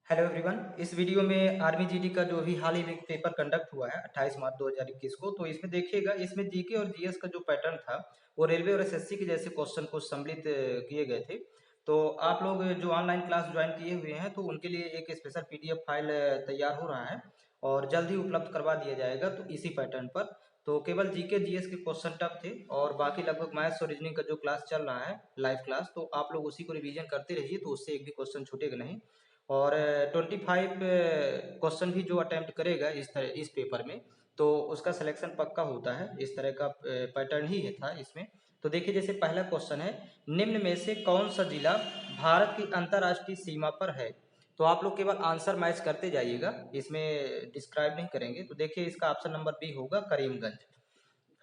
Hello everyone. इस video में army GD का जो अभी हाल ही में पेपर कंडक्ट हुआ है 28 मार्च 2021 को, तो इसमें देखिएगा, इसमें जीके और जीएस का जो पैटर्न था वो रेलवे और एसएससी के जैसे क्वेश्चन को सम्मिलित किए गए थे। तो आप लोग जो ऑनलाइन क्लास ज्वाइन किए हुए हैं तो उनके लिए एक स्पेशल पीडीएफ फाइल तैयार हो रहा है और जल्द ही उपलब्ध करवा दिया जाएगा। तो इसी पैटर्न पर तो केवल जीके जीएस के क्वेश्चन टफ थे और बाकी लगभग मैथ्स और रीजनिंग का जो क्लास चल रहा है लाइव क्लास, तो आप लोग उसी को रिवीजन करते रहिए, तो उससे एक भी क्वेश्चन छूटेगा नहीं। और 25 क्वेश्चन भी जो अटेम्प्ट करेगा इस पेपर में, तो उसका सिलेक्शन पक्का होता है। इस तरह का पैटर्न ही है था इसमें। तो देखिए, जैसे पहला क्वेश्चन है, निम्न में से कौन सा जिला भारत की अंतर्राष्ट्रीय सीमा पर है? तो आप लोग केवल आंसर मैच करते जाइएगा, इसमें डिस्क्राइब नहीं करेंगे। तो देखिए, इसका ऑप्शन नंबर बी होगा करीमगंज।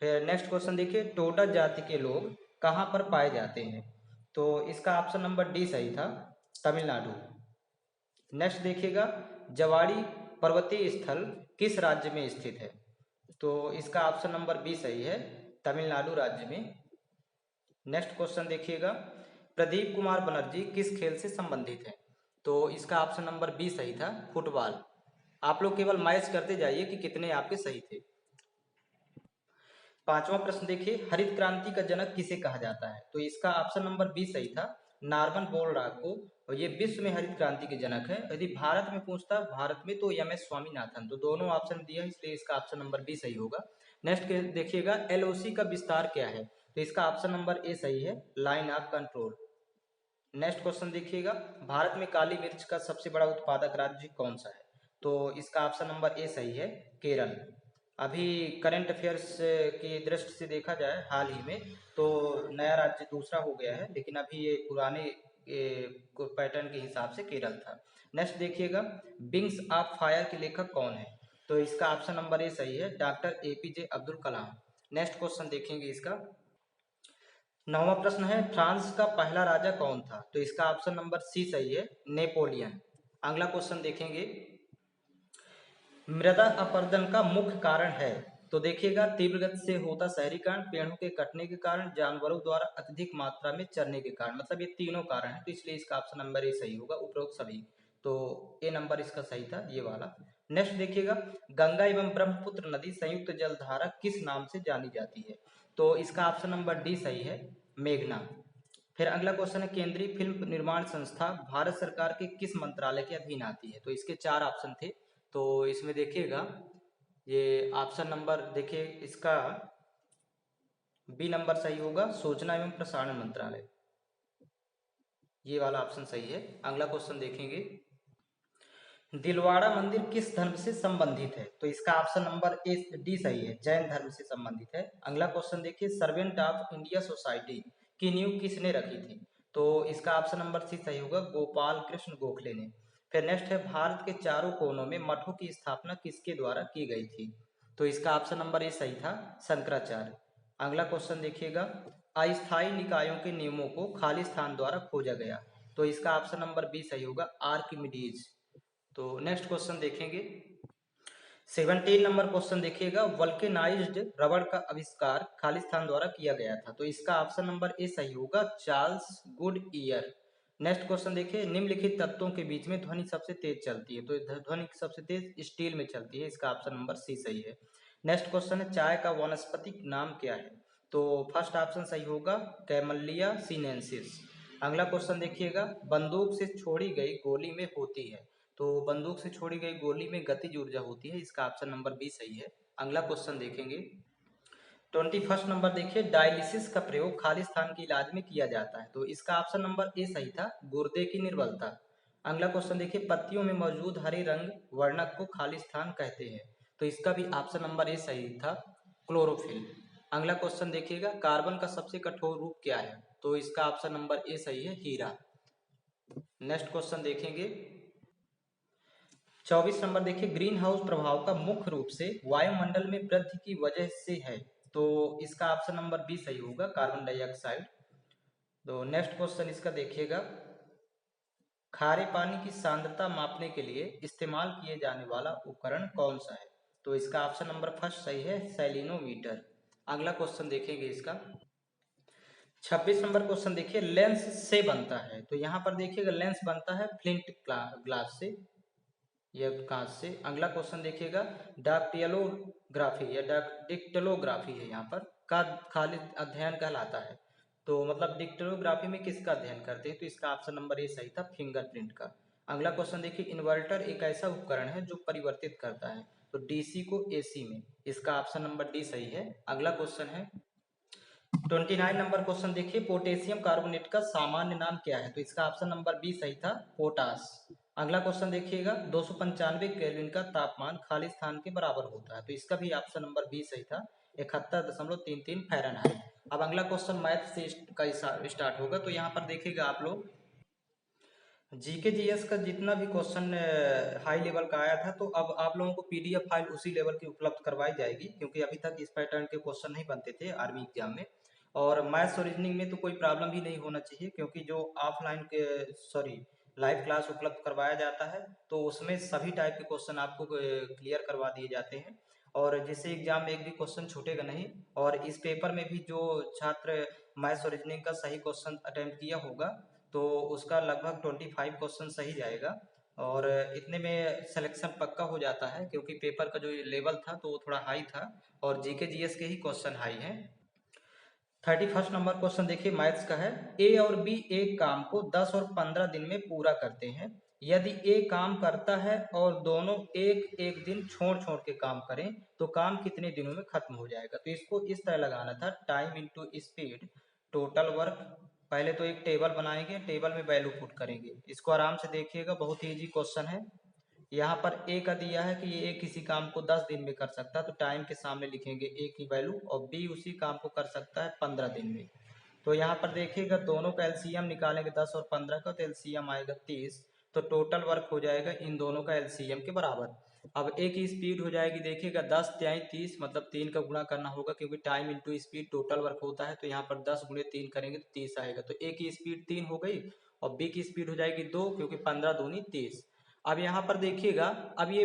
फिर नेक्स्ट क्वेश्चन देखिए, टोडा जाति के लोग कहाँ पर पाए जाते हैं? तो इसका ऑप्शन नंबर डी सही था, तमिलनाडु। नेक्स्ट देखिएगा, जवाड़ी पर्वतीय स्थल किस राज्य में स्थित है? तो इसका ऑप्शन नंबर बी सही है, तमिलनाडु राज्य में। नेक्स्ट क्वेश्चन देखिएगा, प्रदीप कुमार बनर्जी किस खेल से संबंधित है? तो इसका ऑप्शन नंबर बी सही था, फुटबॉल। आप लोग केवल मैच करते जाइए कि कितने आपके सही थे। पांचवा प्रश्न देखिए, हरित क्रांति का जनक किसे कहा जाता है? तो इसका ऑप्शन नंबर बी सही था, नॉर्मन बोरलॉग को। और ये विश्व में हरित क्रांति के जनक है। यदि भारत में पूछता, भारत में, तो एम एस स्वामीनाथन। तो दोनों ऑप्शन दिया, इसलिए इसका ऑप्शन नंबर बी सही होगा। नेक्स्ट देखिएगा, एलओसी का विस्तार क्या है? तो इसका ऑप्शन नंबर ए सही है, line of control. Next question देखिएगा, भारत में काली मिर्च का सबसे बड़ा उत्पादक राज्य कौन सा है? तो इसका ऑप्शन नंबर ए सही है, केरल। अभी करंट अफेयर्स की दृष्टि से देखा जाए हाल ही में, तो नया राज्य दूसरा हो गया है, लेकिन अभी ये पुराने पैटर्न के हिसाब से केरल था। नेक्स्ट देखिएगा, विंग्स ऑफ फायर के लेखक कौन है? तो इसका ऑप्शन नंबर ए सही है, doctor APJ Abdul Kalam. Next question देखेंगे इसका। नौवां प्रश्न है, फ्रांस का पहला राजा कौन था? तो इसका ऑप्शन नंबर सी सही है, नेपोलियन। अगला क्वेश्चन देखेंगे, मृदा अपरदन का मुख्य कारण है? तो देखिएगा, तीव्र गति से होता शहरीकरण, पेड़ों के कटने के कारण, जानवरों द्वारा अत्यधिक मात्रा में चरने के कारण, मतलब ये तीनों कारण है। तो इसलिए इसका ऑप्शन नंबर ए सही होगा, उपरोक्त सभी। तो ए नंबर इसका सही था, ये वाला। नेक्स्ट देखिएगा, गंगा एवं ब्रह्मपुत्र नदी संयुक्त जलधारा किस नाम से जानी जाती है? तो इसका ऑप्शन नंबर डी सही है, मेघना। फिर अगला क्वेश्चन है, केंद्रीय फिल्म निर्माण संस्था भारत सरकार के किस मंत्रालय के अधीन आती है? तो इसके चार ऑप्शन थे, तो इसमें देखिएगा, ये ऑप्शन नंबर देखिए इसका बी नंबर सही होगा, सूचना एवं प्रसारण मंत्रालय। ये वाला ऑप्शन सही है। अगला क्वेश्चन देखेंगे, दिलवाड़ा मंदिर किस धर्म से संबंधित है? तो इसका ऑप्शन नंबर ए डी सही है, जैन धर्म से संबंधित है। अगला क्वेश्चन देखिए, सर्वेंट ऑफ इंडिया सोसाइटी की नींव किसने रखी थी? तो इसका ऑप्शन नंबर सी सही होगा, गोपाल कृष्ण गोखले ने। फिर नेक्स्ट है, भारत के चारों कोनों में मठों की स्थापना किसके द्वारा की गई थी? तो इसका ऑप्शन नंबर ए सही था, शंकराचार्य। अगला क्वेश्चन देखिएगा, अस्थायी निकायों के नियमों को खालिस्तान द्वारा खोजा गया। तो इसका ऑप्शन नंबर बी सही होगा, आर्किमिडीज। तो नेक्स्ट क्वेश्चन देखेंगे, 17 नंबर क्वेश्चन देखिएगा, वल्केनाइज्ड रबड़ का आविष्कार खालिस्तान द्वारा किया गया था। तो इसका ऑप्शन नंबर ए सही होगा, Charles good year. Next question देखिए, निम्नलिखित तत्वों के बीच में ध्वनि सबसे तेज चलती है? तो ध्वनि सबसे तेज स्टील में चलती है। इसका ऑप्शन नंबर सी सही है। नेक्स्ट क्वेश्चन है, चाय का वानस्पतिक नाम क्या है? तो फर्स्ट ऑप्शन सही होगा, कैमलिया सीनेंसिस। अगला क्वेश्चन देखिएगा, बंदूक से छोड़ी गई गोली में होती है? तो बंदूक से छोड़ी गई गोली में गतिज ऊर्जा होती है। इसका ऑप्शन नंबर बी सही है। अगला क्वेश्चन देखेंगे, 21 नंबर देखिए, डायलिसिस का प्रयोग खालिस्तान के इलाज में किया जाता है। तो इसका ऑप्शन नंबर ए सही था, गुर्दे की निर्बलता। अगला क्वेश्चन देखिए, पत्तियों में मौजूद हरे रंग वर्णक को खालिस्तान कहते हैं? तो इसका भी ऑप्शन नंबर ए सही था, क्लोरोफिल। अगला क्वेश्चन देखिएगा, कार्बन का सबसे कठोर रूप क्या है? तो इसका ऑप्शन नंबर ए सही है, हीरा। नेक्स्ट क्वेश्चन देखेंगे, 24 नंबर देखिए, ग्रीन हाउस प्रभाव का मुख्य रूप से वायुमंडल में वृद्धि की वजह से है? तो इसका ऑप्शन नंबर बी सही होगा, कार्बन डाइऑक्साइड। तो नेक्स्ट क्वेश्चन इसका देखिएगा, खारे पानी की सांद्रता मापने के लिए इस्तेमाल किए जाने वाला उपकरण कौन सा है? तो इसका ऑप्शन नंबर फर्स्ट सही है, सैलिनोमीटर। अगला क्वेश्चन देखेंगे इसका, 26 नंबर क्वेश्चन देखिए, लेंस से बनता है? तो यहाँ पर देखिएगा, लेंस बनता है फ्लिंट ग्लास से। ये कहाँ से। अगला क्वेश्चन देखिएगा, डाक्टिलोग्राफी या डिक्टलोग्राफी है यहाँ पर का खाली अध्ययन कहलाता है। तो मतलब डिक्टलोग्राफी में किसका अध्ययन करते हैं, तो इसका ऑप्शन नंबर ए सही था, फिंगरप्रिंट का। अगला क्वेश्चन देखिए, इन्वर्टर एक ऐसा उपकरण है जो परिवर्तित करता है तो डीसी को एसी में, इसका ऑप्शन नंबर डी सही है। अगला क्वेश्चन है 29 नंबर क्वेश्चन देखिए, पोटेशियम कार्बोनेट का सामान्य नाम क्या है, तो इसका ऑप्शन नंबर बी सही था, पोटास। अगला क्वेश्चन देखिएगा, 295 केल्विन का तापमान खाली स्थान के बराबर होता है, तो इसका भी ऑप्शन नंबर बी सही था, 71.33 फ़ारेनहाइट। अब अगला क्वेश्चन मैथ से का स्टार्ट होगा, तो यहाँ पर देखिएगा आप लोग जीके जीएस का जितना भी क्वेश्चन हाई लेवल का आया था, तो अब आप लोगों को पीडीएफ फाइल उसी लेवल की उपलब्ध करवाई जाएगी, क्योंकि अभी तक इस पैटर्न के क्वेश्चन नहीं बनते थे आर्मी एग्जाम में। और मैथ्स और रीजनिंग में तो कोई प्रॉब्लम ही नहीं होना चाहिए, क्योंकि जो ऑफलाइन के सॉरी लाइव क्लास उपलब्ध करवाया जाता है तो उसमें सभी टाइप के क्वेश्चन आपको क्लियर करवा दिए जाते हैं, और जिससे एग्जाम में एक भी क्वेश्चन छूटेगा नहीं। और इस पेपर में भी जो छात्र मैथ्स और रीजनिंग का सही क्वेश्चन अटेम्प्ट किया होगा तो उसका लगभग 25 क्वेश्चन सही जाएगा, और इतने में सिलेक्शन पक्का हो जाता है, क्योंकि पेपर का जो लेवल था तो वो थोड़ा हाई था, और जीके जीएस के ही क्वेश्चन हाई हैं। 31 नंबर क्वेश्चन देखिए, मैथ्स का है, ए और बी एक काम को 10 और 15 दिन में पूरा करते हैं। यदि ए काम करता है और दोनों एक एक दिन छोड़ छोड़ के काम करें तो काम कितने दिनों में खत्म हो जाएगा, तो इसको इस तरह लगाना था, time into speed total work. पहले तो एक टेबल बनाएंगे, टेबल में वैल्यू पुट करेंगे, इसको आराम से देखिएगा, बहुत ही इजी क्वेश्चन है। यहाँ पर ए का दिया है कि ये किसी काम को 10 दिन में कर सकता है, तो टाइम के सामने लिखेंगे ए की वैल्यू, और बी उसी काम को कर सकता है 15 दिन में। तो यहाँ पर देखिएगा दोनों का एलसीएम निकालेंगे 10 और 15 का, तो एलसीएम आएगा 30, तो टोटल वर्क हो जाएगा इन दोनों का एलसीएम के बराबर। अब ए की स्पीड हो जाएगी, देखिएगा 10 त्याई 30, मतलब 3 का गुणा करना होगा, क्योंकि time into speed total work होता है, तो यहाँ पर 10 गुणे 3 करेंगे तो 30 आएगा, तो ए की स्पीड 3 हो गई, और बी की स्पीड हो जाएगी 2, क्योंकि 15 दूनी 30। अब यहाँ पर देखिएगा, अब ये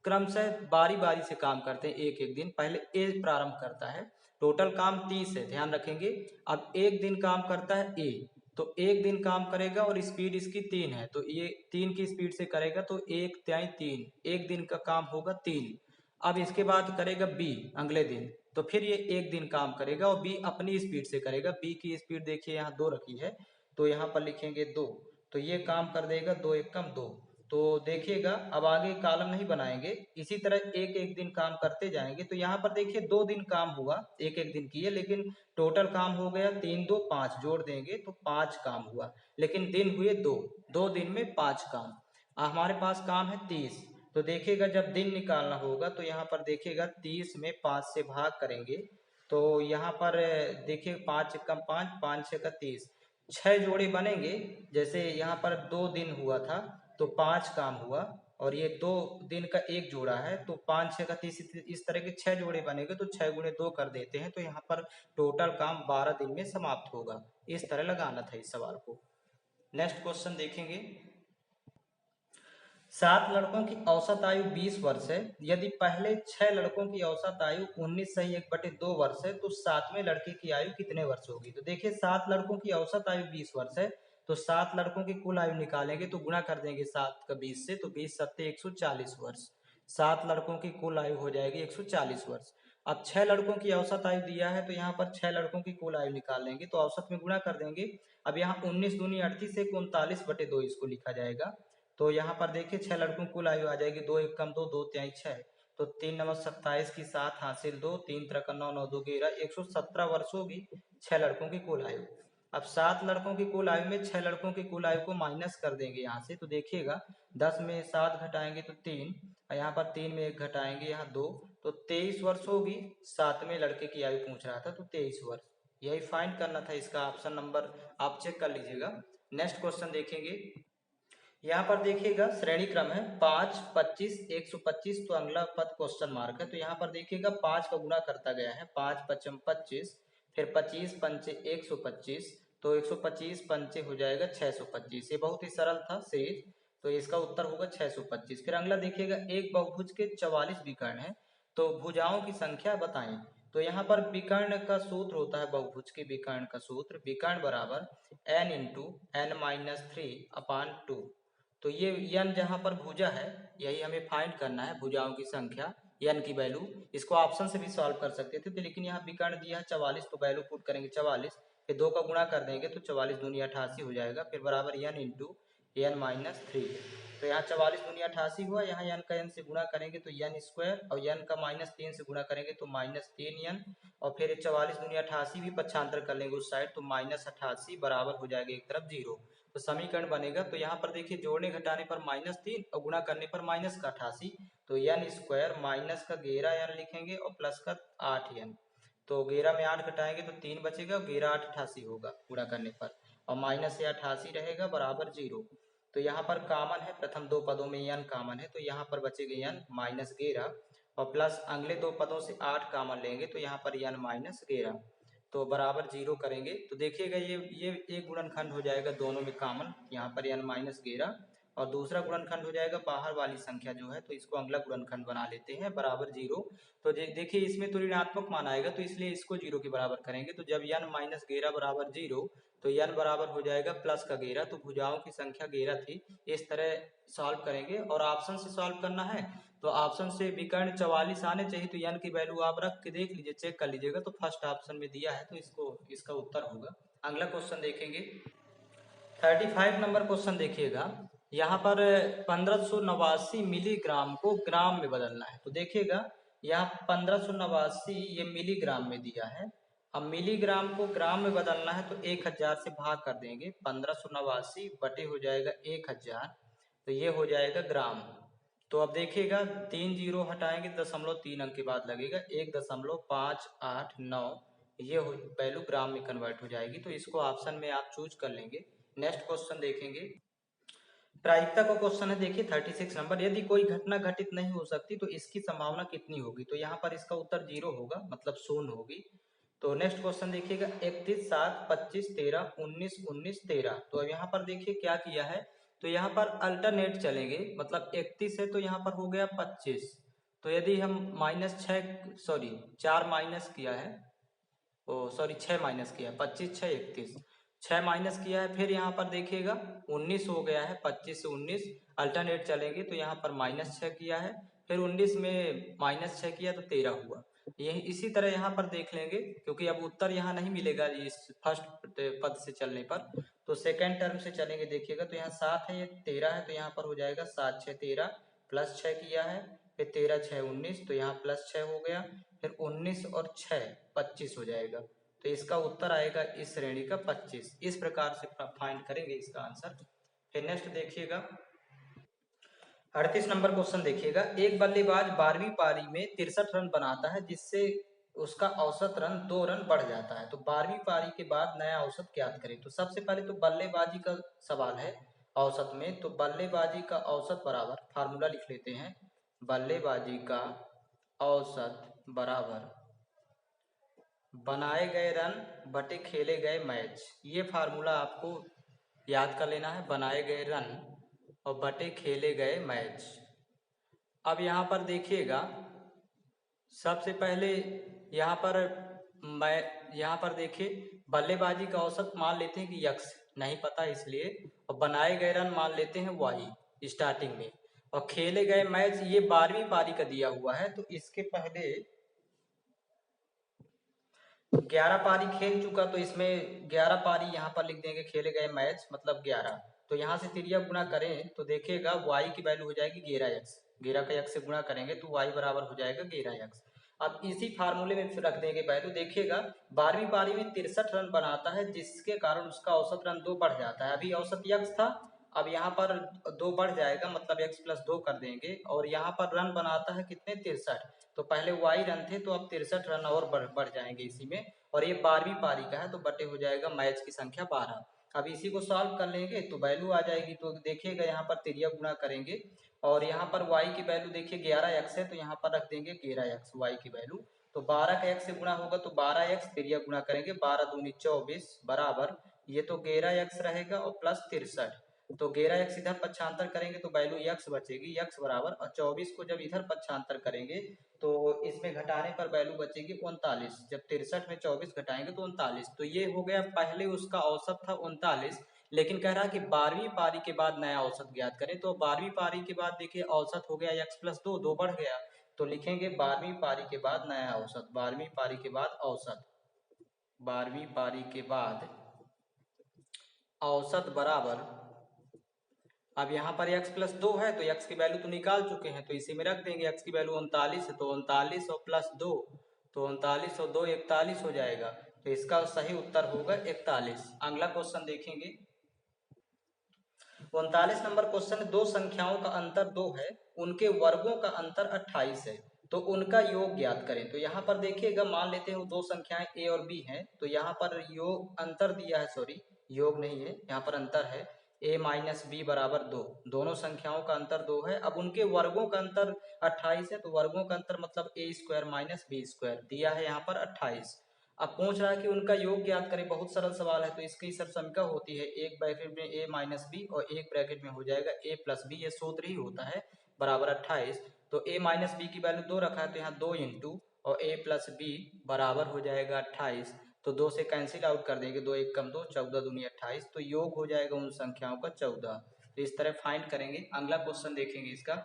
क्रमशः बारी बारी से काम करते हैं, एक एक दिन, पहले ए प्रारंभ करता है, टोटल काम 30 है, ध्यान रखेंगे। अब एक दिन काम करता है ए, तो एक दिन काम करेगा और स्पीड इसकी 3 है, तो ये 3 की स्पीड से करेगा, तो 1 त्याई 3, एक दिन का काम होगा 3। अब इसके बाद करेगा बी अगले दिन, तो फिर ये एक दिन काम करेगा और बी अपनी स्पीड से करेगा, बी की स्पीड देखिए यहाँ 2 रखी है, तो यहाँ पर लिखेंगे 2, तो ये काम कर देगा 2 एकम 2। तो देखिएगा अब आगे कॉलम नहीं बनाएंगे, इसी तरह एक एक दिन काम करते जाएंगे, तो यहाँ पर देखिए 2 दिन काम हुआ, एक एक दिन किए, लेकिन टोटल काम हो गया 3 2 5, जोड़ देंगे तो 5 काम हुआ, लेकिन दिन हुए 2, 2 दिन में 5 काम। हमारे पास काम है 30, तो देखिएगा जब दिन निकालना होगा तो यहाँ पर देखिएगा 30 में 5 से भाग करेंगे, तो यहाँ पर देखिए 5 कम 5, 5 6 का 30, 6 जोड़े बनेंगे। जैसे यहाँ पर 2 दिन हुआ था तो 5 काम हुआ, और ये 2 दिन का एक जोड़ा है, तो 5 6 का 30, इस तरह के 6 जोड़े बनेंगे, तो 6 गुणे 2 कर देते हैं, तो यहाँ पर टोटल काम 12 दिन में समाप्त होगा। इस तरह लगाना था इस सवाल को। नेक्स्ट क्वेश्चन देखेंगे, 7 लड़कों की औसत आयु 20 वर्ष है, यदि पहले 6 लड़कों की औसत आयु 19 सही 1/2 वर्ष है, तो 7वें लड़के की आयु कितने वर्ष होगी, तो देखिए 7 लड़कों की औसत आयु 20 वर्ष है, तो 7 लड़कों की कुल आयु निकालेंगे तो गुणा कर देंगे 7 का 20 से, तो 20 सत्ते 140 वर्ष, 7 लड़कों की कुल आयु हो जाएगी 140 वर्ष। अब 6 लड़कों की औसत आयु दिया है, तो यहाँ पर 6 लड़कों की कुल आयु निकाल लेंगे, तो औसत में गुणा कर देंगे। अब यहाँ 19 दूनी 38 से 39/2 इसको लिखा जाएगा, तो यहाँ पर देखिए 6 लड़कों की कुल आयु आ जाएगी, 2 एक कम 2, 2 त्याई 6, तो 3 नंबर 27 की 7 हासिल 2, 3 3 9 9 2 11, 117 वर्ष होगी 6 लड़कों की कुल आयु। अब 7 लड़कों की कुल आयु में 6 लड़कों की कुल आयु को माइनस कर देंगे यहाँ से, तो देखिएगा 10 में 7 घटाएंगे तो 3, और यहाँ पर 3 में 1 घटाएंगे यहाँ 2, तो 23 वर्ष होगी, 7वें लड़के की आयु पूछ रहा था, तो 23 वर्ष, यही फाइंड करना था, इसका ऑप्शन नंबर आप चेक कर लीजिएगा। नेक्स्ट क्वेश्चन देखेंगे, यहाँ पर देखिएगा श्रेणी क्रम है 5 25 125, तो अगला पद क्वेश्चन मार्क है, तो यहाँ पर देखिएगा 5 का गुणा करता गया है, 5 पचम 25, फिर 25 पंचे 125, तो 125 पंचे हो जाएगा 625, ये बहुत ही सरल था सीरीज, तो इसका उत्तर होगा 625। फिर अगला देखिएगा, एक बहुभुज के 44 विकर्ण है, तो भुजाओं की संख्या बताएं, तो यहाँ पर विकर्ण का सूत्र होता है, बहुभुज के विकर्ण का सूत्र, विकर्ण बराबर n इंटू n माइनस 3 अपान 2, तो ये n जहाँ पर भुजा है, यही हमें फाइंड करना है, भुजाओं की संख्या n की वैल्यू। इसको ऑप्शन से भी सॉल्व कर सकते थे, तो लेकिन यहाँ विकर्ण दिया है 44, तो वैल्यू पुट करेंगे 44, फिर 2 का गुणा कर देंगे तो 44 दूनी 88 हो जाएगा, फिर बराबर n इंटू n माइनस 3। तो यहाँ 44 दूनी 88 हुआ, यहाँ n का n से गुणा करेंगे तो n स्क्वायर, और n का -3 से गुणा करेंगे तो -3n, और फिर 44 दूनी 88 भी पक्षांतर कर लेंगे उस साइड, तो -88 बराबर हो जाएगा एक तरफ 0। तो समीकरण बनेगा, तो यहाँ पर देखिए जोड़ने घटाने पर -3 और गुणा करने पर -88, तो n स्क्वायर माइनस का 11n लिखेंगे और प्लस का 8n, तो 11 में 8 घटाएंगे तो 3 बचेगा, और 11 8 88 होगा गुणा करने पर, और माइनस से 88 रहेगा बराबर 0। तो यहाँ पर कॉमन है, प्रथम दो पदों में n कॉमन है, तो यहाँ पर बचेगा n माइनस 11, और प्लस अगले दो पदों से 8 कॉमन लेंगे तो यहाँ पर n माइनस 11, तो बराबर 0 करेंगे। तो देखिएगा ये एक गुणनखंड हो जाएगा दोनों में कॉमन, यहाँ पर n माइनस 11, और दूसरा गुणनखंड हो जाएगा बाहर वाली संख्या जो है, तो इसको अगला गुणनखंड बना लेते हैं बराबर 0। तो देखिए इसमें तो ऋणात्मक मान आएगा, तो इसलिए इसको 0 के बराबर करेंगे, तो जब n माइनस 11 बराबर 0, तो n बराबर हो जाएगा प्लस का 11, तो भुजाओं की संख्या 11 थी। इस तरह सॉल्व करेंगे, और ऑप्शन से सॉल्व करना है तो ऑप्शन से विकर्ण 44 आने चाहिए, तो n की वैल्यू आप रख के देख लीजिए, चेक कर लीजिएगा, तो फर्स्ट ऑप्शन में दिया है, तो इसका उत्तर होगा। अगला क्वेश्चन देखेंगे, 35 नंबर क्वेश्चन देखिएगा, यहाँ पर 1589 मिलीग्राम को ग्राम में बदलना है। तो देखिएगा यहाँ 1589 ये मिलीग्राम में दिया है, अब मिलीग्राम को ग्राम में बदलना है, तो 1000 से भाग कर देंगे, 1589 बटे हो जाएगा 1000, तो ये हो जाएगा ग्राम। तो अब देखिएगा 3 जीरो हटाएंगे, 0.3 अंक के बाद लगेगा, 1.589, ये वैल्यू ग्राम में कन्वर्ट हो जाएगी, तो इसको ऑप्शन में आप चूज कर लेंगे। नेक्स्ट क्वेश्चन देखेंगे, प्रायिकता का क्वेश्चन है, देखिए 36 नंबर, यदि कोई घटना घटित नहीं हो सकती तो इसकी संभावना कितनी होगी। तो यहाँ पर इसका उत्तर 0 होगा, मतलब शून्य होगी। तो नेक्स्ट क्वेश्चन देखिएगा, 31 7 25 13 19 19 13। तो अब यहाँ पर देखिए क्या किया है, तो यहाँ पर अल्टरनेट चलेंगे, मतलब 31 है तो यहाँ पर हो गया 25, तो यदि हम चार माइनस किया है, ओ सॉरी 6 माइनस किया है, 25 6 31, 6 माइनस किया है, फिर यहाँ पर देखिएगा 19 हो गया है, 25 से 19 अल्टरनेट चलेंगे, तो यहाँ पर -6 किया है, फिर 19 में -6 किया तो 13 हुआ। यही इसी तरह यहाँ पर देख लेंगे, क्योंकि अब उत्तर यहाँ नहीं मिलेगा इस फर्स्ट पद से चलने पर, तो सेकेंड टर्म से चलेंगे। देखिएगा तो यहाँ 7 है, ये 13 है, तो यहाँ पर हो जाएगा 7 6 13, प्लस 6 किया है, फिर 13 6 19, तो यहाँ प्लस 6 हो गया, फिर 19 और 6 25 हो जाएगा, तो इसका उत्तर आएगा इस श्रेणी का 25। इस प्रकार से फाइंड करेंगे इसका आंसर। फिर नेक्स्ट देखिएगा, 38 नंबर क्वेश्चन देखिएगा, एक बल्लेबाज 12वीं पारी में 63 रन बनाता है, जिससे उसका औसत रन 2 रन बढ़ जाता है। तो 12वीं पारी के बाद नया औसत ज्ञात करें। तो सबसे पहले तो बल्लेबाजी का सवाल है औसत में, तो बल्लेबाजी का औसत बराबर, फार्मूला लिख लेते हैं, बल्लेबाजी का औसत बराबर बनाए गए रन बटे खेले गए मैच। ये फार्मूला आपको याद कर लेना है, बनाए गए रन और बटे खेले गए मैच। अब यहाँ पर देखिएगा, सबसे पहले यहाँ पर यहाँ पर देखिए बल्लेबाजी का औसत मान लेते हैं कि यक्स नहीं पता इसलिए, और बनाए गए रन मान लेते हैं वाई स्टार्टिंग में, और खेले गए मैच ये 12वीं पारी का दिया हुआ है, तो इसके पहले 11 पारी खेल चुका, तो इसमें 11 पारी यहाँ पर लिख देंगे, खेले गए मैच मतलब 11, तो यहाँ से तिरिया गुणा करें तो देखिएगा y की वैल्यू हो जाएगी 11x, 11 का x से गुणा करेंगे तो y बराबर हो जाएगा 11x। अब इसी फार्मूले में फिर रख देंगे वैल्यू, देखिएगा 12वीं पारी में 63 रन बनाता है, जिसके कारण उसका औसत रन 2 बढ़ जाता है। अभी औसत x था, अब यहाँ पर 2 बढ़ जाएगा, मतलब x + 2 कर देंगे, और यहाँ पर रन बनाता है कितने 63, तो पहले y रन थे, तो अब 63 रन और बढ़ जाएंगे इसी में, और ये 12वीं पारी का है, तो बटे हो जाएगा मैच की संख्या 12। अब इसी को सॉल्व कर लेंगे तो वैल्यू आ जाएगी, तो देखिएगा यहाँ पर तिरिया गुणा करेंगे, और यहाँ पर y की वैल्यू देखिए 11x है, तो यहाँ पर रख देंगे 11x y की वैल्यू, तो 12 का x से गुणा होगा तो 12x, तिरिया गुणा करेंगे, 12 दूनी 24 बराबर, ये तो 11x रहेगा और प्लस 63, तो 11x इधर पक्षांतर करेंगे तो वैल्यू x बचेगी, x बराबर, और 24 को जब इधर पक्षांतर करेंगे तो इसमें घटाने पर वैल्यू बचेगी 39, जब 63 में 24 घटाएंगे तो 39, तो ये हो गया, पहले उसका औसत था 39, लेकिन कह रहा है कि 12वीं पारी के बाद नया औसत ज्ञात करें। तो 12वीं पारी के बाद देखिए औसत हो गया x+2, 2 बढ़ गया, तो लिखेंगे 12वीं पारी के बाद नया औसत, 12वीं पारी के बाद औसत, 12वीं पारी के बाद औसत बराबर, अब यहाँ पर x+2 है तो x की वैल्यू तो निकाल चुके हैं तो इसी में रख देंगे। x की वैल्यू 39 है, तो 39 और प्लस 2, तो 39 और 2 41 हो जाएगा, तो इसका सही उत्तर होगा 41। अगला क्वेश्चन देखेंगे। 39 नंबर क्वेश्चन, दो संख्याओं का अंतर 2 है, उनके वर्गों का अंतर 28 है, तो उनका योग ज्ञात करें। तो यहाँ पर देखिएगा, मान लेते हैं वो दो संख्याएं a और b हैं, तो यहाँ पर योग अंतर दिया है, सॉरी योग नहीं है, यहाँ पर अंतर है, a माइनस बी बराबर 2, दोनों संख्याओं का अंतर 2 है। अब उनके वर्गों का अंतर 28 है, तो वर्गों का अंतर मतलब a square minus B square, दिया है यहाँ पर 28। अब पूछ रहा है कि उनका योग ज्ञात करें, बहुत सरल सवाल है, तो इसकी सरसमीका होती है, एक ब्रैकेट में a माइनस बी और एक ब्रैकेट में हो जाएगा a प्लस बी, ये सूत्र ही होता है, बराबर 28। तो a माइनस बी की वैल्यू 2 रखा है, तो यहाँ 2 इंटू और a प्लस बी बराबर हो जाएगा 28, तो 2 से कैंसिल आउट कर देंगे, 2 1 कम 2, 14 दूनी 28, तो योग हो जाएगा उन संख्याओं का 14। तो इस तरह फाइंड करेंगे। अगला क्वेश्चन देखेंगे इसका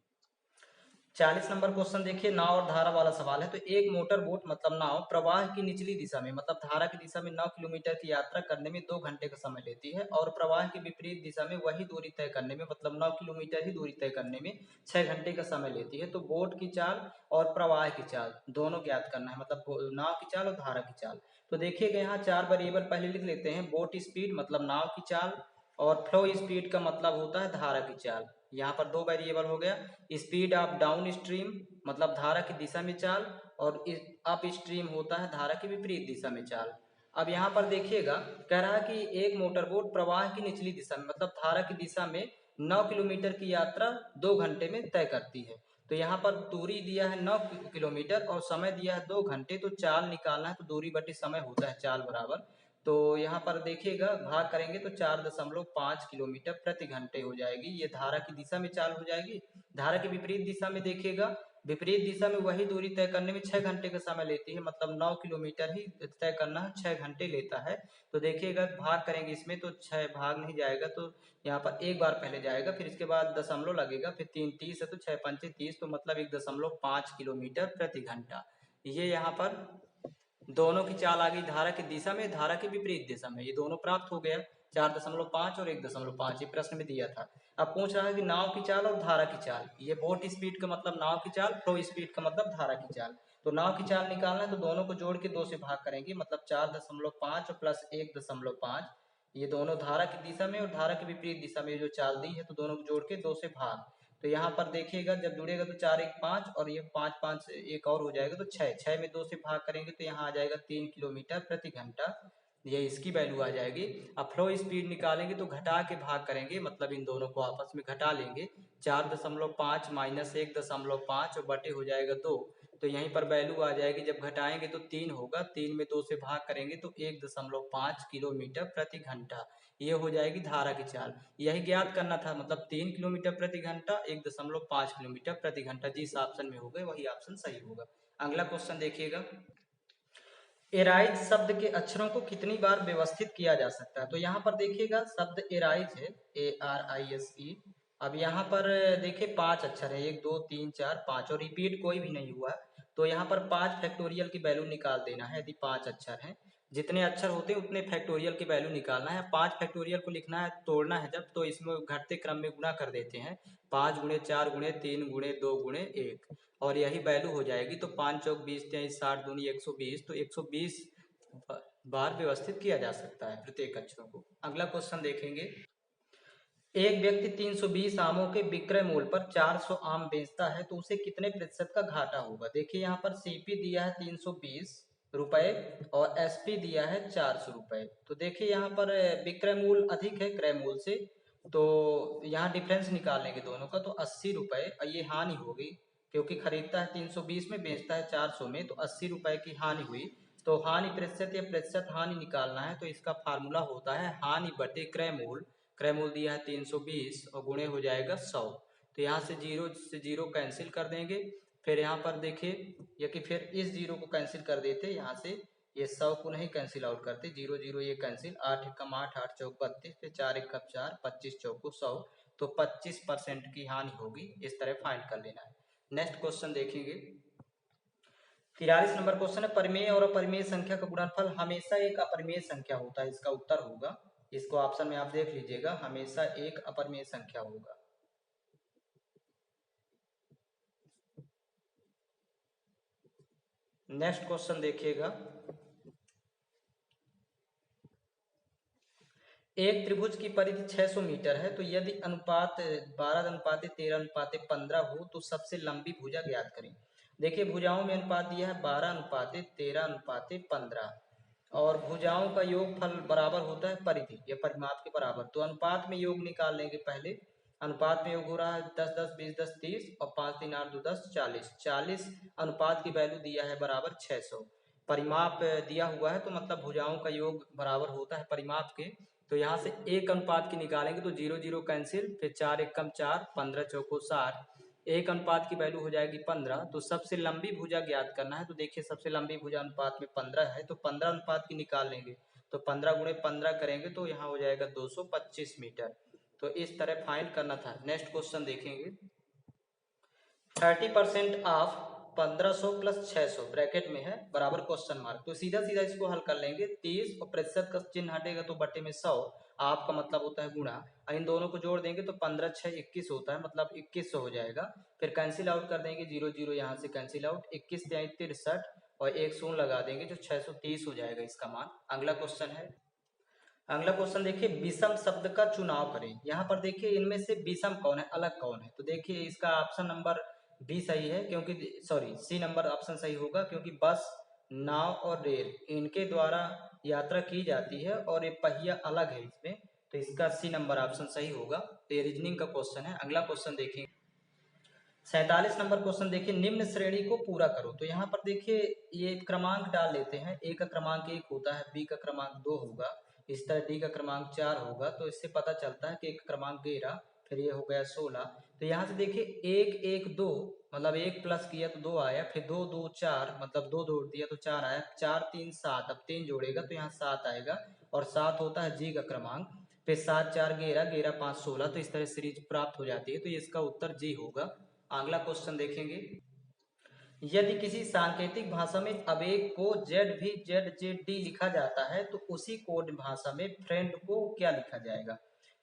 40 नंबर क्वेश्चन देखिए, नाव और धारा वाला सवाल है। तो एक मोटर बोट मतलब नाव प्रवाह की निचली दिशा में मतलब धारा की दिशा में 9 किलोमीटर की यात्रा करने में 2 घंटे का समय लेती है, और प्रवाह की विपरीत दिशा में वही दूरी तय करने में मतलब 9 किलोमीटर ही दूरी तय करने में 6 घंटे का समय लेती है। तो बोट की चाल और प्रवाह की चाल दोनों ज्ञात करना है, मतलब नाव की चाल और धारा की चाल। तो देखिएगा यहाँ 4 वेरिएबल पहले लिख लेते हैं, बोट स्पीड मतलब नाव की चाल, और फ्लो स्पीड का मतलब होता है धारा की चाल। यहाँ पर 2 वेरिएबल हो गया, स्पीड ऑफ डाउन स्ट्रीम मतलब धारा की दिशा में चाल, और अप स्ट्रीम होता है धारा की विपरीत दिशा में चाल। अब यहाँ पर देखिएगा, कह रहा है कि एक मोटर बोट प्रवाह की निचली दिशा में मतलब धारा की दिशा में 9 किलोमीटर की यात्रा 2 घंटे में तय करती है। तो यहाँ पर दूरी दिया है 9 किलोमीटर और समय दिया है 2 घंटे, तो चाल निकालना है, तो दूरी बटे समय होता है चाल बराबर। तो यहाँ पर देखिएगा भाग करेंगे तो 4.5 किलोमीटर प्रति घंटे हो जाएगी, ये धारा की दिशा में चाल हो जाएगी। धारा की विपरीत दिशा में देखिएगा, विपरीत दिशा में वही दूरी तय करने में 6 घंटे का समय लेती है, मतलब 9 किलोमीटर ही तय करना है, 6 घंटे लेता है। तो देखिएगा भाग करेंगे इसमें तो 6 भाग नहीं जाएगा, तो यहाँ पर एक बार पहले जाएगा, फिर इसके बाद दशमलव लगेगा, फिर 3 30 है तो 6 पंचे 30, तो मतलब 1.5 किलोमीटर प्रति घंटा। ये यहाँ पर दोनों की चाल आ गई धारा की दिशा में, धारा की विपरीत दिशा में, ये दोनों प्राप्त हो गया, 4.5 और 1.5, ये प्रश्न में दिया था। अब पूछ रहा है कि नाव की चाल और धारा की चाल, ये बोट स्पीड का मतलब नाव की चाल, फ्लो स्पीड का मतलब धारा की चाल। तो नाव की चाल निकालना है, तो दोनों को जोड़ के 2 से भाग करेंगे, मतलब 4.5 प्लस 1.5, ये दोनों धारा की दिशा में और धारा की विपरीत दिशा में जो चाल दी है, तो दोनों को जोड़ के 2 से भाग। तो यहाँ पर देखिएगा जब जुड़ेगा तो 4 1 5 और ये 5 5 एक और हो जाएगा, तो 6 6 में 2 से भाग करेंगे तो यहाँ आ जाएगा 3 किलोमीटर प्रति घंटा, ये इसकी वैल्यू आ जाएगी। अब फ्लो स्पीड निकालेंगे तो घटा के भाग करेंगे, मतलब इन दोनों को आपस में घटा लेंगे, 4.5 माइनस 1.5 और बटे हो जाएगा 2, तो यहीं पर वैल्यू आ जाएगी, जब घटाएंगे तो 3 होगा, 3 में 2 से भाग करेंगे तो 1.5 किलोमीटर प्रति घंटा, ये हो जाएगी धारा की चाल। यही ज्ञात करना था, मतलब 3 किलोमीटर प्रति घंटा, 1.5 किलोमीटर प्रति घंटा, जिस ऑप्शन में हो गए वही ऑप्शन सही होगा। अगला क्वेश्चन देखिएगा, एराइज शब्द के अक्षरों को कितनी बार व्यवस्थित किया जा सकता है। तो यहाँ पर देखिएगा शब्द एराइज है, ARISE। अब यहाँ पर देखिए 5 अक्षर है, 1 2 3 4 5, और रिपीट कोई भी नहीं हुआ, तो यहाँ पर 5 फैक्टोरियल की वैल्यू निकाल देना है। यदि 5 अक्षर हैं, जितने अक्षर होते हैं उतने फैक्टोरियल की वैल्यू निकालना है। 5 फैक्टोरियल को लिखना है, तोड़ना है जब, तो इसमें घटते क्रम में गुणा कर देते हैं, 5 गुणे 4 गुणे 3 गुणे 2 गुणे 1, और यही वैल्यू हो जाएगी। तो 5 चौक 20 23 60 दूनी 120, तो 120 बार व्यवस्थित किया जा सकता है प्रत्येक अक्षरों को। अगला क्वेश्चन देखेंगे, एक व्यक्ति 320 आमों के विक्रय मूल्य पर 400 आम बेचता है, तो उसे कितने प्रतिशत का घाटा होगा। देखिए यहाँ पर सीपी दिया है 320 रुपए और एसपी दिया है 400 रुपए। तो देखिए यहाँ पर विक्रय मूल्य अधिक है क्रय मूल्य से, तो यहाँ डिफरेंस निकालेंगे दोनों का, तो 80 रुपए, और ये हानि होगी क्योंकि खरीदता है 320 में, बेचता है 400 में, तो 80 रुपए की हानि हुई। तो हानि प्रतिशत या प्रतिशत हानि निकालना है, तो इसका फार्मूला होता है हानि बटे क्रय मूल्य। क्रय मूल्य दिया है 320 और गुणे हो जाएगा 100, तो यहाँ से 0 से 0 कैंसिल कर देंगे। फिर यहाँ पर देखिए, या कि फिर इस 0 को कैंसिल कर देते, यहाँ से ये 100 को नहीं कैंसिल आउट करते, 0 0 ये कैंसिल, 8 एकम 8, 8 चौक 32, फिर 4 एकम 4, 25 चौको 100, तो 25% की हानि होगी। इस तरह फाइंड कर लेना है। नेक्स्ट क्वेश्चन देखेंगे, 43 नंबर क्वेश्चन है, परिमेय और अपरिमेय संख्या का गुणनफल हमेशा एक अपरिमेय संख्या होता है। इसका उत्तर होगा, इसको ऑप्शन में आप देख लीजिएगा, हमेशा एक अपरिमेय संख्या होगा। नेक्स्ट क्वेश्चन देखिएगा, एक त्रिभुज की परिधि 600 मीटर है, तो यदि अनुपात 12:13:15 हो तो सबसे लंबी भुजा ज्ञात करें। देखिए भुजाओं में अनुपात दिया है 12:13:15 और भुजाओं का योगफल बराबर होता है परिधि या परिमाप के बराबर। तो अनुपात में योग निकाल लेंगे पहले। अनुपात में योग हो रहा है 10 10 20 10 30 और 5 3 8 2 10 40। 40 अनुपात की वैल्यू दिया है बराबर 600। परिमाप दिया हुआ है तो मतलब भुजाओं का योग बराबर होता है परिमाप के। तो यहाँ से एक अनुपात की निकालेंगे तो 0 0 कैंसिल, फिर 4 एकम 4, 15 चौको 60, एक अनुपात की वैल्यू हो जाएगी 15। तो सबसे लंबी भुजा ज्ञात करना है, तो देखिए सबसे लंबी भुजा अनुपात में 15 है, तो 15 अनुपात की निकाल लेंगे। तो 15 गुणे 15 करेंगे तो यहाँ हो जाएगा 225 मीटर। तो इस तरह फाइंड करना था। नेक्स्ट क्वेश्चन देखेंगे, 30% ऑफ 1500 प्लस 600 ब्रैकेट में है बराबर क्वेश्चन मार्क। तो सीधा सीधा इसको हल कर लेंगे। 30 और प्रतिशत का चिन्ह हटेगा तो बटे में 100, आपका मतलब होता है गुणा, इन दोनों को जोड़ देंगे तो 15 6 21 होता है, मतलब 2100 हो जाएगा। फिर कैंसिल आउट कर देंगे, 0 0 यहाँ से कैंसिल आउट, 21 63 और एक शून्य लगा देंगे जो 630 हो जाएगा इसका मान। अगला क्वेश्चन है, अगला क्वेश्चन देखिए, विषम शब्द का चुनाव करें। यहाँ पर देखिए इनमें से विषम कौन है, अलग कौन है। तो देखिए इसका ऑप्शन नंबर बी सही है, क्योंकि सॉरी सी नंबर ऑप्शन सही होगा, क्योंकि बस नाव और रेल इनके द्वारा यात्रा की जाती है और ये पहिया अलग है इसमें। तो इसका सी नंबर ऑप्शन सही होगा। तो ये रीजनिंग का क्वेश्चन है। अगला क्वेश्चन देखिए, 47 नंबर क्वेश्चन देखिए, निम्न श्रेणी को पूरा करो। तो यहाँ पर देखिए ये क्रमांक डाल लेते हैं, ए का क्रमांक 1 होता है, बी का क्रमांक 2 होगा, इस तरह डी का क्रमांक 4 होगा। तो इससे पता चलता है कि एक क्रमांक 13, फिर ये हो गया 16। तो यहाँ से देखिए 1 1 2, मतलब 1 प्लस किया तो 2 आया, फिर 2 2 4, मतलब 2 जोड़ दिया तो 4 आया, 4 3 7, अब 3 जोड़ेगा तो यहाँ 7 आएगा, और 7 होता है जी का क्रमांक। फिर 7 4 11, 11 5 16। तो इस तरह सीरीज प्राप्त हो जाती है। तो इसका उत्तर जी होगा। अगला क्वेश्चन देखेंगे, यदि किसी सांकेतिक भाषा में आवेग को जेड भी जेड जेड डी लिखा जाता है तो उसी कोड भाषा में फ्रेंड को क्या लिखा जाएगा।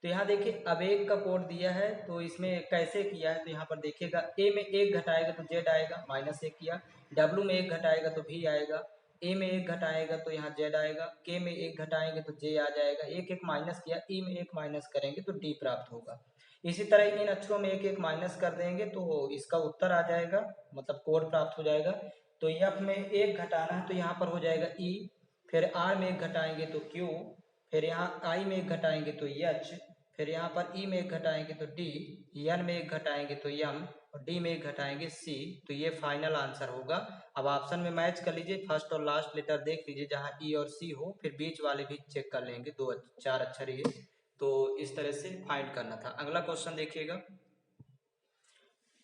तो यहाँ देखिए आवेग का कोड दिया है, तो इसमें कैसे किया है। तो यहाँ पर देखिएगा ए में 1 घटाएगा तो जेड आएगा, -1 किया, डब्ल्यू में 1 घटाएगा तो भी आएगा, ए में 1 घटाएगा तो यहाँ जेड आएगा, के में 1 घटाएंगे तो जे आ जाएगा, एक एक माइनस किया, ई में 1 माइनस करेंगे तो डी प्राप्त होगा। इसी तरह इन अक्षरों में एक एक माइनस कर देंगे तो इसका उत्तर आ जाएगा, मतलब कोड प्राप्त हो जाएगा। तो एफ में 1 घटाना है तो यहाँ पर हो जाएगा ई, फिर आर में 1 घटाएंगे तो क्यू, फिर यहाँ आई में 1 घटाएंगे तो एच, फिर यहाँ पर ई में 1 घटाएंगे तो डी, एन में 1 घटाएंगे तो एम, और डी में 1 घटाएंगे सी। तो ये फाइनल आंसर होगा। अब ऑप्शन में मैच कर लीजिए, फर्स्ट और लास्ट लेटर देख लीजिए जहाँ ई और सी हो, फिर बीच वाले भी चेक कर लेंगे, 2 4 अक्षर ये। तो इस तरह से फाइंड करना था। अगला क्वेश्चन देखिएगा,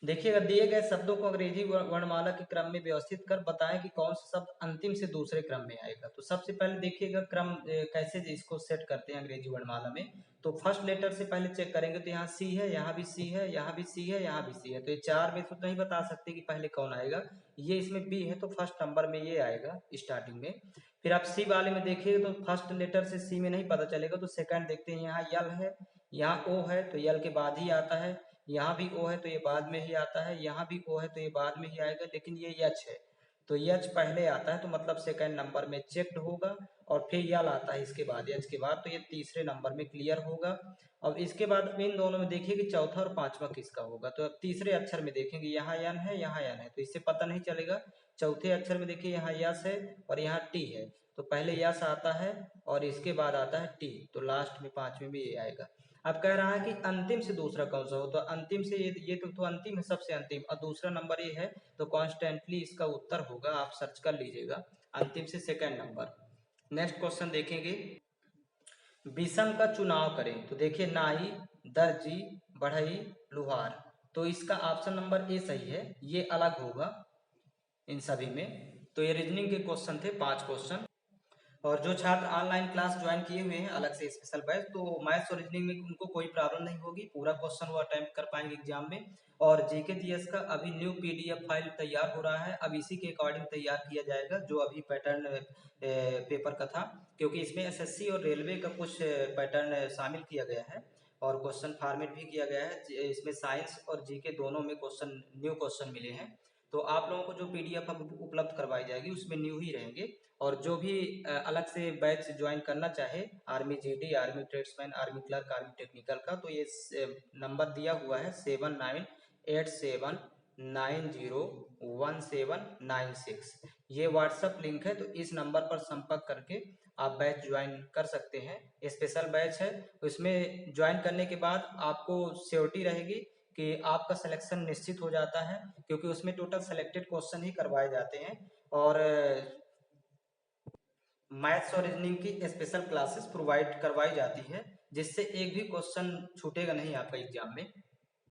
देखिएगा दिए गए शब्दों को अंग्रेजी वर्णमाला के क्रम में व्यवस्थित कर बताएं कि कौन सा शब्द अंतिम से दूसरे क्रम में आएगा। तो सबसे पहले देखिएगा क्रम कैसे इसको सेट करते हैं अंग्रेजी वर्णमाला में। तो फर्स्ट लेटर से पहले चेक करेंगे तो यहाँ सी है, यहाँ भी सी है, यहाँ भी सी है, यहाँ भी सी है। तो ये 4 में तो नहीं बता सकते कि पहले कौन आएगा। ये इसमें बी है तो फर्स्ट नंबर में ये आएगा स्टार्टिंग में। फिर आप सी वाले में देखिएगा तो फर्स्ट लेटर से सी में नहीं पता चलेगा, तो सेकंड देखते हैं, यहाँ यल है, यहाँ ओ है तो यल के बाद ही आता है, यहाँ भी ओ है तो ये बाद में ही आता है, यहाँ भी ओ है तो ये बाद में ही आएगा, लेकिन ये यच है तो यच पहले आता है, तो मतलब सेकंड नंबर में चेक्ड होगा। और फिर यल आता है इसके बाद, यच के बाद, तो ये तीसरे नंबर में क्लियर होगा। अब इसके बाद इन दोनों में देखिए कि चौथा और पांचवा किसका होगा। तो अब तीसरे अक्षर में देखेंगे, यहाँ यन है, यहाँ यन है, तो इससे पता नहीं चलेगा। चौथे अक्षर में देखिए यहाँ यस है और यहाँ टी है, तो पहले यस आता है और इसके बाद आता है टी, तो लास्ट में पांचवें में ये आएगा। अब कह रहा है कि अंतिम से दूसरा कौन सा हो, तो अंतिम से ये तो अंतिम है, सबसे अंतिम, और दूसरा नंबर ये है, तो कॉन्स्टेंटली इसका उत्तर होगा। आप सर्च कर लीजिएगा, अंतिम से सेकंड नंबर। नेक्स्ट क्वेश्चन देखेंगे, विषम का चुनाव करें। तो देखिए नाई, दर्जी, बढ़ई, लुहार। तो इसका ऑप्शन नंबर ए सही है, ये अलग होगा इन सभी में। तो ये रीजनिंग के क्वेश्चन थे, 5 क्वेश्चन। और जो छात्र ऑनलाइन क्लास ज्वाइन किए हुए हैं अलग से स्पेशल बैच, तो मैथ्स और रीजनिंग में उनको कोई प्रॉब्लम नहीं होगी, पूरा क्वेश्चन वो अटेम्प्ट कर पाएंगे एग्जाम में। और जीके जीएस का अभी न्यू पीडीएफ फाइल तैयार हो रहा है, अब इसी के अकॉर्डिंग तैयार किया जाएगा जो अभी पैटर्न पेपर का था, क्योंकि इसमें एसएससी और रेलवे का कुछ पैटर्न शामिल किया गया है और क्वेश्चन फॉर्मेट भी किया गया है। इसमें साइंस और जीके दोनों में क्वेश्चन न्यू क्वेश्चन मिले हैं। तो आप लोगों को जो पीडीएफ अब उपलब्ध करवाई जाएगी उसमें न्यू ही रहेंगे। और जो भी अलग से बैच ज्वाइन करना चाहे, army GD, army tradesman, army clerk, army technical का, तो ये नंबर दिया हुआ है 7987901796, ये व्हाट्सअप लिंक है। तो इस नंबर पर संपर्क करके आप बैच ज्वाइन कर सकते हैं। स्पेशल बैच है, उसमें ज्वाइन करने के बाद आपको श्योरिटी रहेगी कि आपका सिलेक्शन निश्चित हो जाता है, क्योंकि उसमें टोटल सेलेक्टेड क्वेश्चन ही करवाए जाते हैं। और मैथ्स और रीजनिंग की स्पेशल क्लासेस प्रोवाइड करवाई जाती है, जिससे एक भी क्वेश्चन छूटेगा नहीं आपका एग्जाम में।